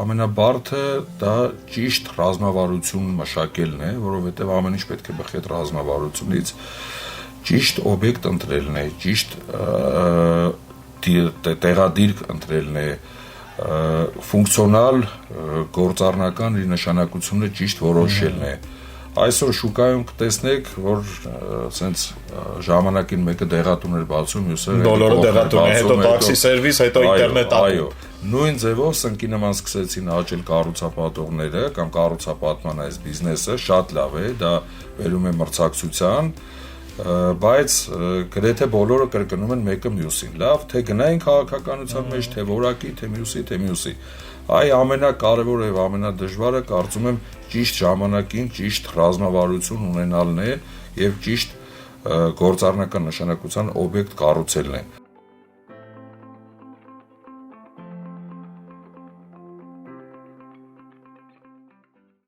ամենաբարդը դա ճիշտ ռազմավարություն մշակելն է, որովհետև ամեն ինչ պետք է բխի այդ ռազմավարությունից, ճիշտ օբյեկտ ընտրելն է, ճիշտ տեղադիրք ընտրելն է, ֆունկցիոնալ գործառնական իր նշանակությունը ճիշտ որոշելն է։ Այսօր շուկայում կտեսնեք, որ սենց ժամանակին մեկը դեղատուն էր բացում, մյուսը բոլորը դեղատուն է, հետո տաքսի սերվիս, հետո ինտերնետ այո, նույն ձևով սնկի նման սկսեցին աճել կառուցապատողները կամ կառուցապատման այս բիզնեսը, շատ լավ է, դա վերում է մրցակցության, բայց գրեթե բոլորը կրկնում են մեկը մյուսին, լավ, թե գնային քաղաքականության մեջ, թե որակի, թե մյուսի, այ ամենակարևորը եւ ամենադժվարը կարծում եմ ճիշտ ժամանակին ճիշտ ռազմավարություն ունենալն է եւ ճիշտ գործառնական նշանակության օբյեկտ կառուցելն է։